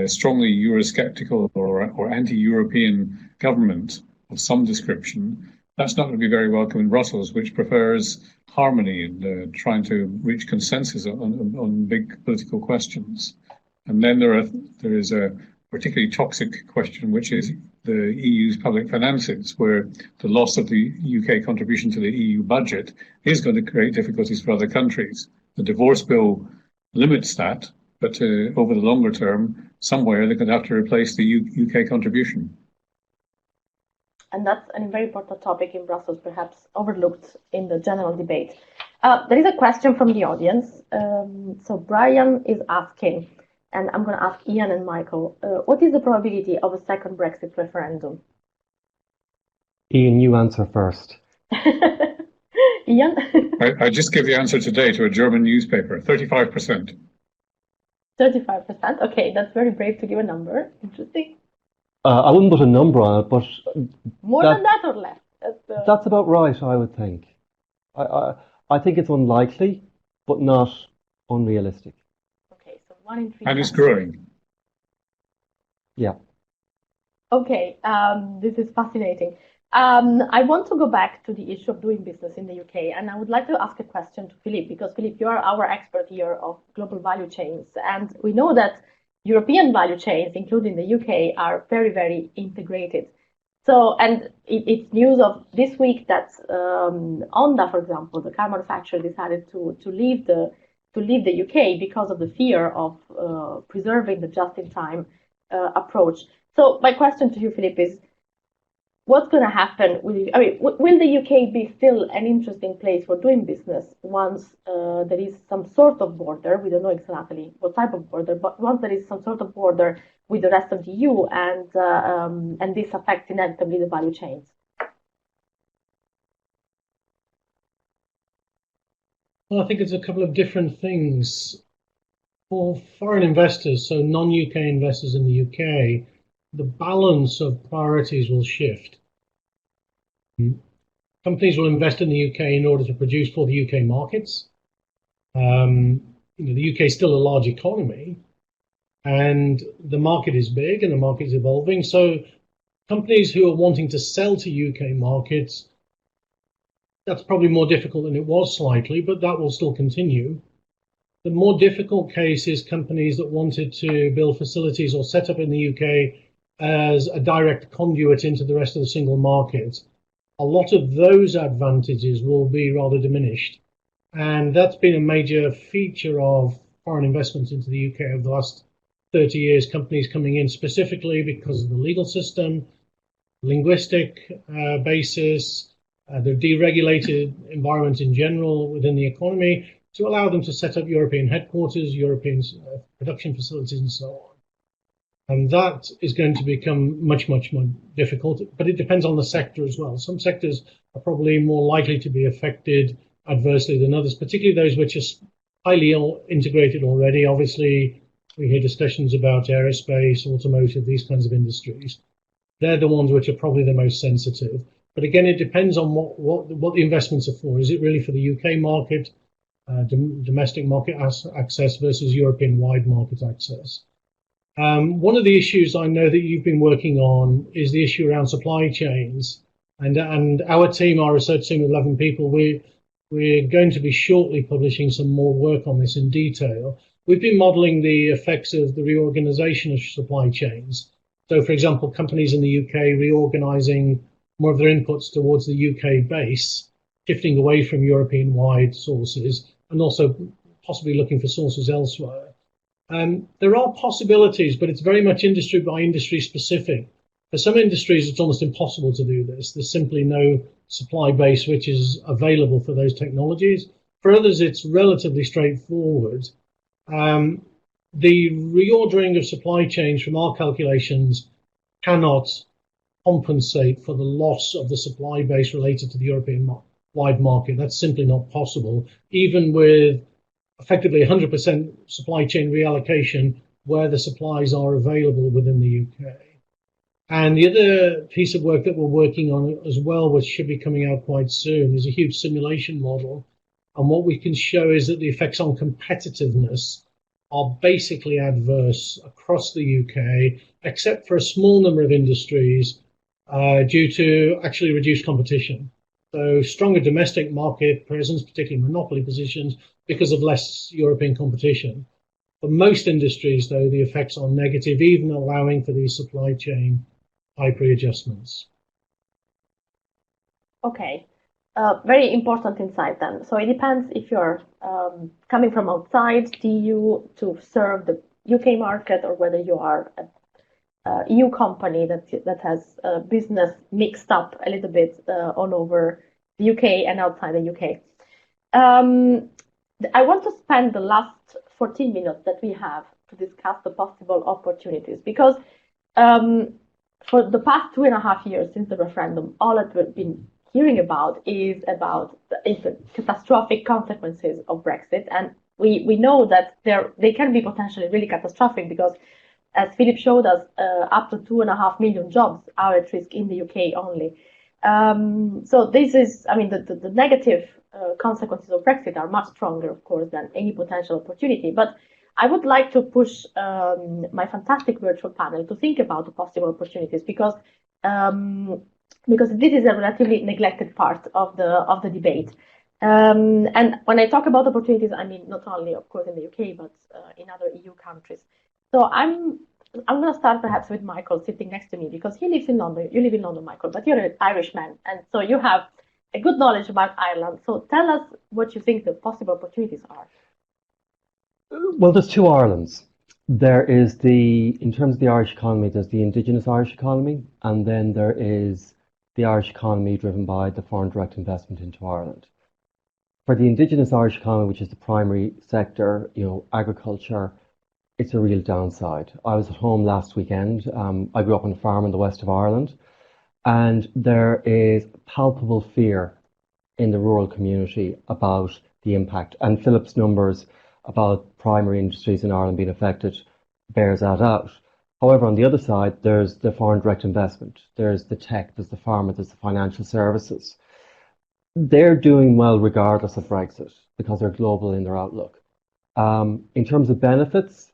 strongly Eurosceptical or anti-European government of some description, that's not going to be very welcome in Brussels, which prefers harmony and trying to reach consensus on big political questions. And then there is a particularly toxic question, which is the EU's public finances, where the loss of the UK contribution to the EU budget is going to create difficulties for other countries. The divorce bill limits that, but over the longer term, somewhere they're going to have to replace the UK contribution. And that's a very important topic in Brussels, perhaps overlooked in the general debate. There is a question from the audience. So Brian is asking, and I'm going to ask Ian and Michael, what is the probability of a second Brexit referendum? Ian, you answer first. Ian? I just gave the answer today to a German newspaper, 35%. 35%. Okay, that's very brave to give a number. Interesting. I wouldn't put a number on it, but more than that or less? That's about right, I would think. I think it's unlikely, but not unrealistic. Okay, so 1 in 3. And it's growing. Yeah. Okay, this is fascinating. I want to go back to the issue of doing business in the UK, and I would like to ask a question to Philippe, because Philippe, you are our expert here of global value chains, and we know that European value chains, including the UK, are very, very integrated. So, and it's news of this week that Honda, for example, the car manufacturer, decided to leave the UK because of the fear of preserving the just-in-time approach. So, my question to you, Philippe, is what's going to happen with, will the UK be still an interesting place for doing business once there is some sort of border? We don't know exactly what type of border, but once there is some sort of border with the rest of the EU, and this affects inevitably the value chains. Well, I think it's a couple of different things. For foreign investors, so non-UK investors in the UK, the balance of priorities will shift. Companies will invest in the UK in order to produce for the UK markets. The UK is still a large economy, and the market is big and the market is evolving. So companies who are wanting to sell to UK markets, that's probably more difficult than it was slightly, but that will still continue. The more difficult case is companies that wanted to build facilities or set up in the UK as a direct conduit into the rest of the single market. A lot of those advantages will be rather diminished. And that's been a major feature of foreign investments into the UK over the last 30 years, companies coming in specifically because of the legal system, linguistic basis, the deregulated environment in general within the economy, to allow them to set up European headquarters, European production facilities, and so on. And that is going to become much, much more difficult, but it depends on the sector as well. Some sectors are probably more likely to be affected adversely than others, particularly those which are highly integrated already. Obviously, we hear discussions about aerospace, automotive, these kinds of industries. They're the ones which are probably the most sensitive. But again, it depends on what the investments are for. Is it really for the UK market, domestic market access versus European-wide market access? One of the issues I know that you've been working on is the issue around supply chains. And our team, our research team of 11 people, we're going to be shortly publishing some more work on this in detail. We've been modeling the effects of the reorganization of supply chains. So, for example, companies in the UK reorganizing more of their inputs towards the UK base shifting away from European-wide sources and also possibly looking for sources elsewhere. There are possibilities, but it's very much industry by industry specific. For some industries, it's almost impossible to do this. There's simply no supply base which is available for those technologies. For others, it's relatively straightforward. The reordering of supply chains from our calculations cannot compensate for the loss of the supply base related to the European-wide market. That's simply not possible, even with effectively 100% supply chain reallocation where the supplies are available within the UK. And the other piece of work that we're working on as well, which should be coming out quite soon, is a huge simulation model. And what we can show is that the effects on competitiveness are basically adverse across the UK, except for a small number of industries due to actually reduced competition. So stronger domestic market presence, particularly monopoly positions, because of less European competition. For most industries, though, the effects are negative, even allowing for these supply chain type readjustments. Okay, very important insight then. So it depends if you're coming from outside the EU to serve the UK market, or whether you are a EU company that has business mixed up a little bit all over the UK and outside the UK. I want to spend the last 14 minutes that we have to discuss the possible opportunities, because for the past 2.5 years since the referendum, all that we've been hearing about is the catastrophic consequences of Brexit. And we know that they can be potentially really catastrophic, because as Philip showed us, up to 2.5 million jobs are at risk in the UK only. So this is, I mean, the negative consequences of Brexit are much stronger, of course, than any potential opportunity. But I would like to push my fantastic virtual panel to think about the possible opportunities, because this is a relatively neglected part of the debate. And when I talk about opportunities, I mean not only, of course, in the UK, but in other EU countries. So I'm going to start perhaps with Michael sitting next to me, because he lives in London. You live in London, Michael, but you're an Irishman, and so you have a good knowledge about Ireland. So tell us what you think the possible opportunities are. Well, there's two Irelands. There is in terms of the Irish economy, there's the indigenous Irish economy, and then there is the Irish economy driven by the foreign direct investment into Ireland. For the indigenous Irish economy, which is the primary sector, agriculture, it's a real downside. I was at home last weekend. I grew up on a farm in the west of Ireland, and there is palpable fear in the rural community about the impact. And Philip's numbers about primary industries in Ireland being affected bears that out. However, on the other side, there's the foreign direct investment, there's the tech, there's the pharma, there's the financial services. They're doing well regardless of Brexit, because they're global in their outlook. In terms of benefits,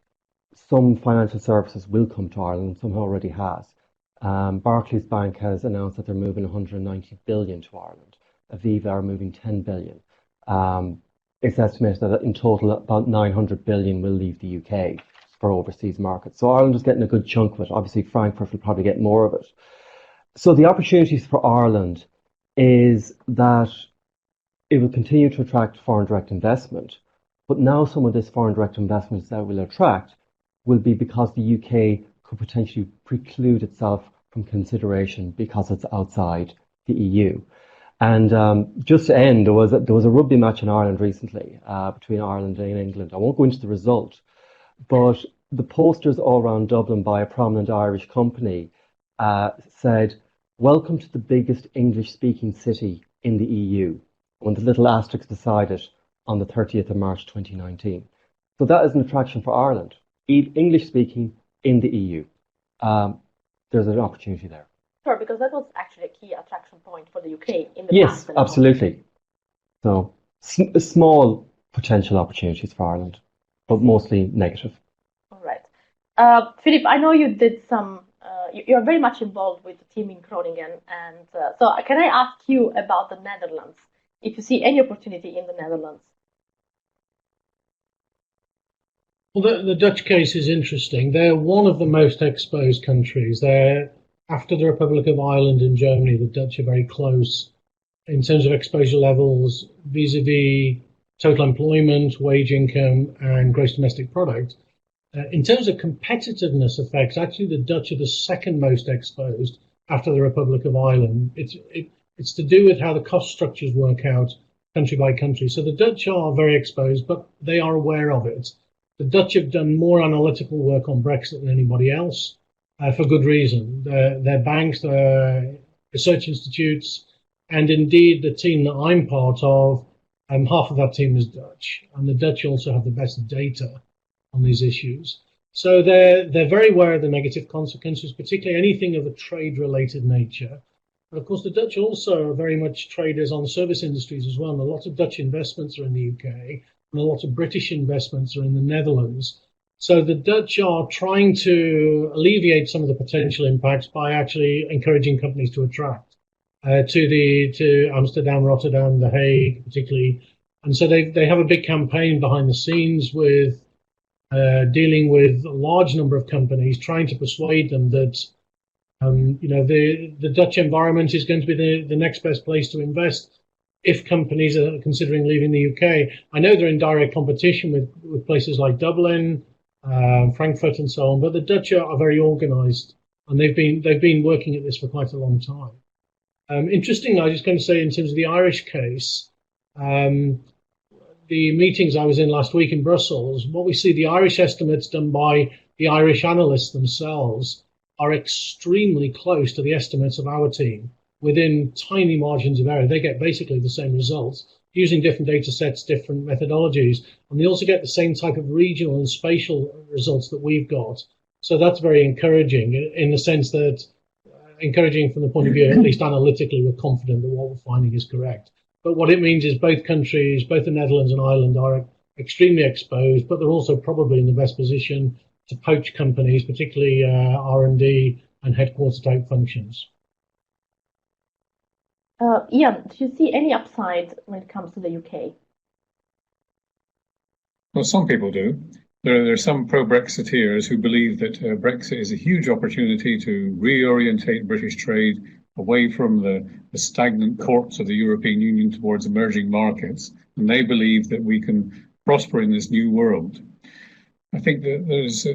some financial services will come to Ireland, some already has. Barclays Bank has announced that they're moving 190 billion to Ireland. Aviva are moving 10 billion. It's estimated that in total about 900 billion will leave the UK for overseas markets. So Ireland is getting a good chunk of it. Obviously, Frankfurt will probably get more of it. So the opportunities for Ireland is that it will continue to attract foreign direct investment, but now some of this foreign direct investment that will attract will be because the UK could potentially preclude itself from consideration because it's outside the EU. And just to end, there was a rugby match in Ireland recently between Ireland and England. I won't go into the result, but the posters all around Dublin by a prominent Irish company said, "Welcome to the biggest English-speaking city in the EU," with a little asterisk beside it, on the 30th of March 2019. So that is an attraction for Ireland. English-speaking in the EU. There's an opportunity there. Sure, because that was actually a key attraction point for the UK in the past. Yes, absolutely. So small potential opportunities for Ireland, but mostly negative. All right. Philip, I know you did some, you're very much involved with the team in Groningen. And so can I ask you about the Netherlands? If you see any opportunity in the Netherlands? Well, the Dutch case is interesting. They're one of the most exposed countries. After the Republic of Ireland and Germany, the Dutch are very close in terms of exposure levels vis-a-vis total employment, wage income, and gross domestic product. In terms of competitiveness effects, actually the Dutch are the second most exposed after the Republic of Ireland. It's to do with how the cost structures work out country by country. So the Dutch are very exposed, but they are aware of it. The Dutch have done more analytical work on Brexit than anybody else, for good reason. Their banks, their research institutes, and indeed the team that I'm part of, half of that team is Dutch, and the Dutch also have the best data on these issues. So they're very aware of the negative consequences, particularly anything of a trade-related nature. But of course, the Dutch also are very much traders on service industries as well. And a lot of Dutch investments are in the UK, and a lot of British investments are in the Netherlands. So the Dutch are trying to alleviate some of the potential impacts by actually encouraging companies to attract to Amsterdam, Rotterdam, The Hague, particularly. And so they have a big campaign behind the scenes with dealing with a large number of companies, trying to persuade them that the Dutch environment is going to be the next best place to invest if companies are considering leaving the UK. I know they're in direct competition with places like Dublin, Frankfurt, and so on, but the Dutch are very organised, and they've been working at this for quite a long time. Interesting, I was just going to say in terms of the Irish case, the meetings I was in last week in Brussels, what we see, the Irish estimates done by the Irish analysts themselves are extremely close to the estimates of our team, within tiny margins of error. They get basically the same results using different data sets, different methodologies, and they also get the same type of regional and spatial results that we've got. So that's very encouraging in the sense that, encouraging from the point of view, at least analytically, we're confident that what we're finding is correct. But what it means is both countries, both the Netherlands and Ireland, are extremely exposed, but they're also probably in the best position to poach companies, particularly R&D and headquarter type functions. Ian, do you see any upside when it comes to the UK? Well, some people do. There are some pro-Brexiteers who believe that Brexit is a huge opportunity to reorientate British trade away from the stagnant courts of the European Union towards emerging markets, and they believe that we can prosper in this new world. I think that there's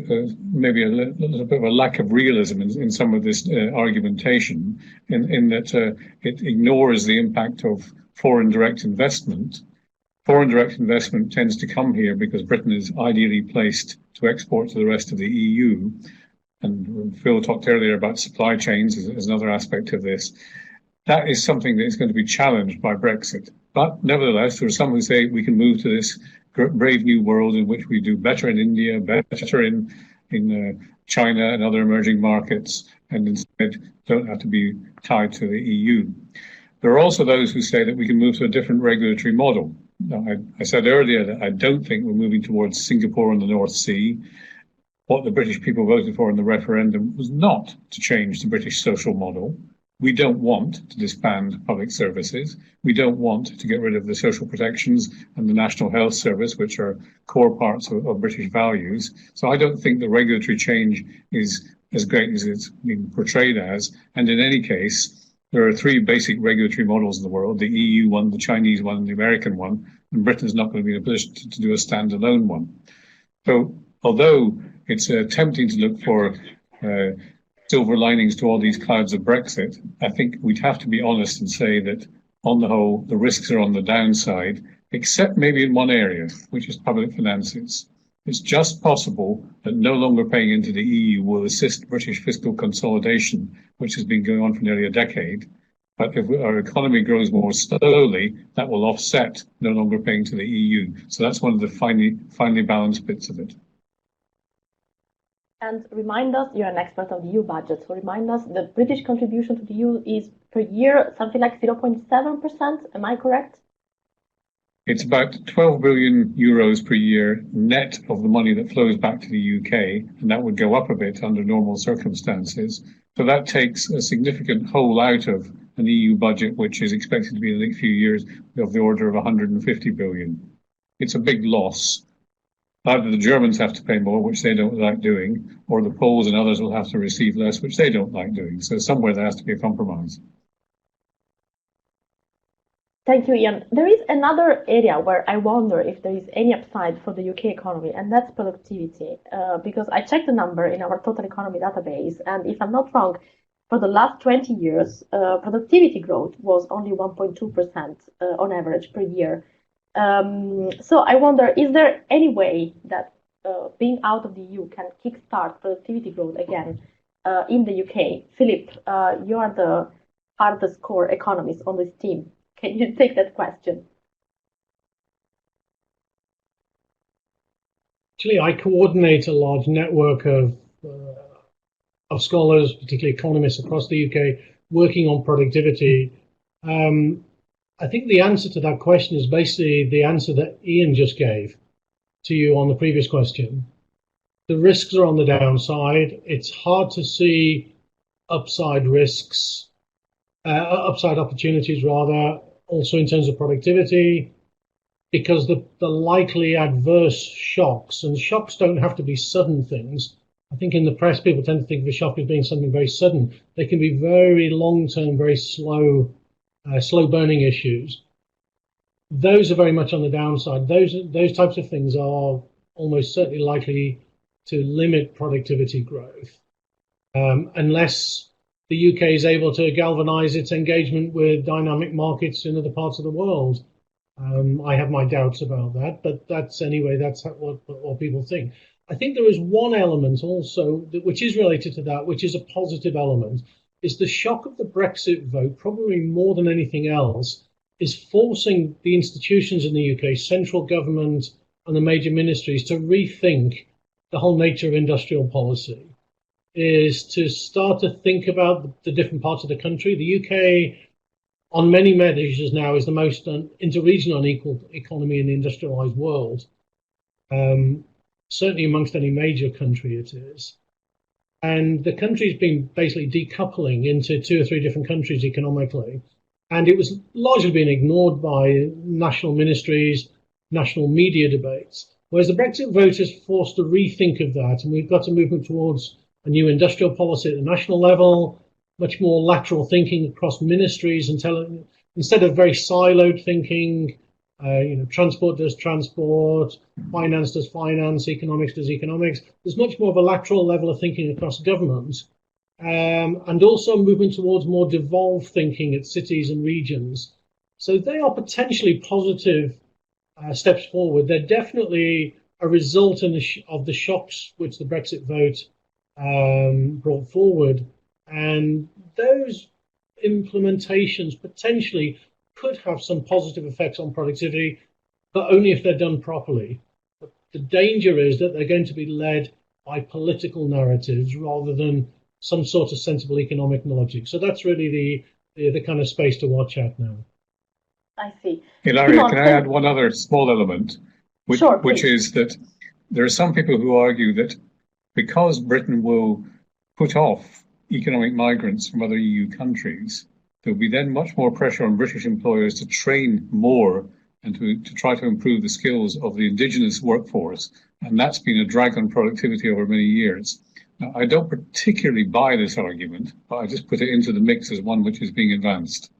maybe a little bit of a lack of realism in some of this argumentation, in that it ignores the impact of foreign direct investment. Foreign direct investment tends to come here because Britain is ideally placed to export to the rest of the EU. And Phil talked earlier about supply chains as another aspect of this. That is something that is going to be challenged by Brexit. But nevertheless, there are some who say we can move to this brave new world in which we do better in India, better in China and other emerging markets, and instead don't have to be tied to the EU. There are also those who say that we can move to a different regulatory model. Now, I said earlier that I don't think we're moving towards Singapore and the North Sea. What the British people voted for in the referendum was not to change the British social model. We don't want to disband public services. We don't want to get rid of the social protections and the National Health Service, which are core parts of British values. So I don't think the regulatory change is as great as it's been portrayed as. And in any case, there are three basic regulatory models in the world, the EU one, the Chinese one, and the American one, and Britain's not going to be in a position to do a standalone one. So although it's tempting to look for silver linings to all these clouds of Brexit, I think we'd have to be honest and say that, on the whole, the risks are on the downside, except maybe in one area, which is public finances. It's just possible that no longer paying into the EU will assist British fiscal consolidation, which has been going on for nearly a decade. But if our economy grows more slowly, that will offset no longer paying to the EU. So that's one of the finely balanced bits of it. And remind us, you're an expert on the EU budget, so remind us the British contribution to the EU is per year something like 0.7%, am I correct? It's about 12 billion euros per year net of the money that flows back to the UK, and that would go up a bit under normal circumstances. So that takes a significant hole out of an EU budget, which is expected to be in the next few years of the order of 150 billion. It's a big loss. Either the Germans have to pay more, which they don't like doing, or the Poles and others will have to receive less, which they don't like doing. So somewhere there has to be a compromise. Thank you, Ian. There is another area where I wonder if there is any upside for the UK economy, and that's productivity. Because I checked the number in our total economy database, and if I'm not wrong, for the last 20 years, productivity growth was only 1.2% on average per year. So I wonder, is there any way that being out of the EU can kickstart productivity growth again in the UK? Philip, you are the hardest core economist on this team. Can you take that question? Actually, I coordinate a large network of scholars, particularly economists across the UK, working on productivity. I think the answer to that question is basically the answer that Ian just gave to you on the previous question. The risks are on the downside. It's hard to see upside risks, upside opportunities rather, also in terms of productivity, because the likely adverse shocks, and shocks don't have to be sudden things. I think in the press, people tend to think of a shock as being something very sudden. They can be very long-term, very slow burning issues. Those are very much on the downside. Those types of things are almost certainly likely to limit productivity growth, unless the UK is able to galvanize its engagement with dynamic markets in other parts of the world. I have my doubts about that, but that's what people think. I think there is one element also which is related to that, which is a positive element, is the shock of the Brexit vote, probably more than anything else, is forcing the institutions in the UK, central government and the major ministries, to rethink the whole nature of industrial policy, is to start to think about the different parts of the country. The UK, on many measures now, is the most interregional unequal economy in the industrialized world. Certainly amongst any major country it is. And the country's been basically decoupling into 2 or 3 different countries economically. And it was largely being ignored by national ministries, national media debates. Whereas the Brexit vote has forced a rethink of that. And we've got a movement towards a new industrial policy at the national level, much more lateral thinking across ministries, and instead of very siloed thinking, transport does transport, finance does finance, economics does economics. There's much more of a lateral level of thinking across government, and also a movement towards more devolved thinking at cities and regions. So they are potentially positive steps forward. They're definitely a result of the shocks which the Brexit vote brought forward. And those implementations potentially could have some positive effects on productivity, but only if they're done properly. But the danger is that they're going to be led by political narratives rather than some sort of sensible economic logic. So that's really the kind of space to watch out now. I see. Ilaria, can I add one other small element, which is that there are some people who argue that because Britain will put off economic migrants from other EU countries, there'll be then much more pressure on British employers to train more and to try to improve the skills of the indigenous workforce. And that's been a drag on productivity over many years. Now, I don't particularly buy this argument, but I just put it into the mix as one which is being advanced.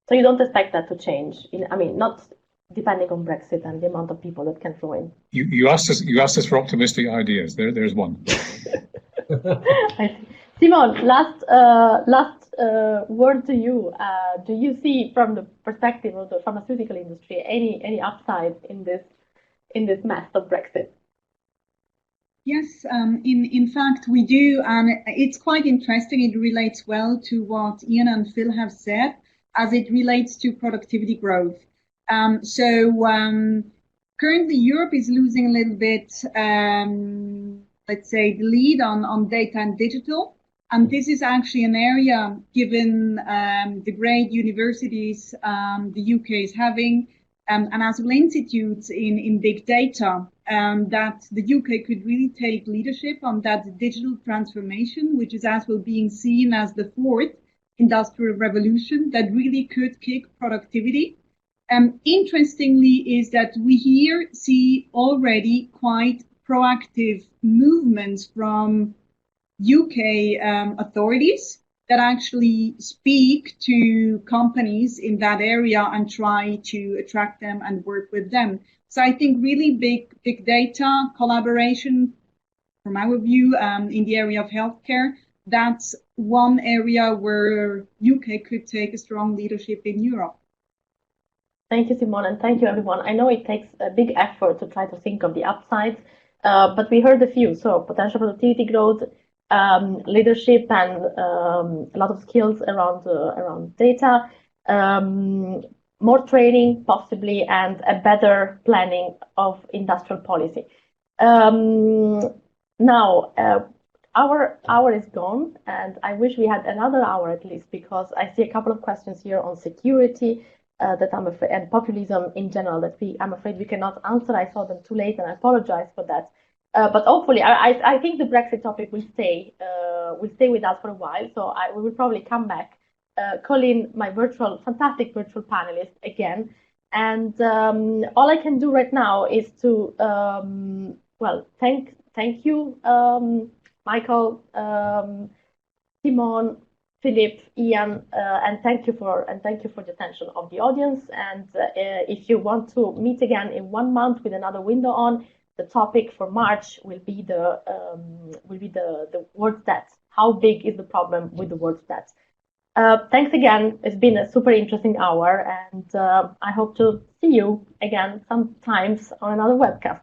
So you don't expect that to change? Not depending on Brexit and the amount of people that can flow in. You asked us for optimistic ideas. There's one. I see. Simon, last word to you. Do you see, from the perspective of the pharmaceutical industry, any upside in this mess of Brexit? Yes, in fact we do, and it's quite interesting. It relates well to what Ian and Phil have said as it relates to productivity growth. Currently Europe is losing a little bit, let's say, the lead on data and digital. And this is actually an area, given the great universities the UK is having, and as well institutes in big data, that the UK could really take leadership on that digital transformation, which is as well being seen as the 4th industrial revolution that really could kick productivity. Interestingly is that we here see already quite proactive movements from UK authorities that actually speak to companies in that area and try to attract them and work with them. So I think really big data collaboration, from our view, in the area of healthcare, that's one area where UK could take a strong leadership in Europe. Thank you, Simone, and thank you, everyone. I know it takes a big effort to try to think of the upsides, but we heard a few. So potential productivity growth, leadership, and a lot of skills around data, more training possibly, and a better planning of industrial policy. Now, our hour is gone, and I wish we had another hour at least, because I see a couple of questions here on security that I'm afraid, and populism in general, that I'm afraid we cannot answer. I saw them too late, and I apologize for that. But hopefully, I think the Brexit topic will stay with us for a while. So we will probably come back, call in my fantastic virtual panelists again. And all I can do right now is to well, thank you, Michael, Simone, Philip, Ian, and thank you for the attention of the audience. And if you want to meet again in 1 month with another window on, the topic for March will be the word debt. How big is the problem with the word debt? Thanks again. It's been a super interesting hour, and I hope to see you again sometimes on another webcast.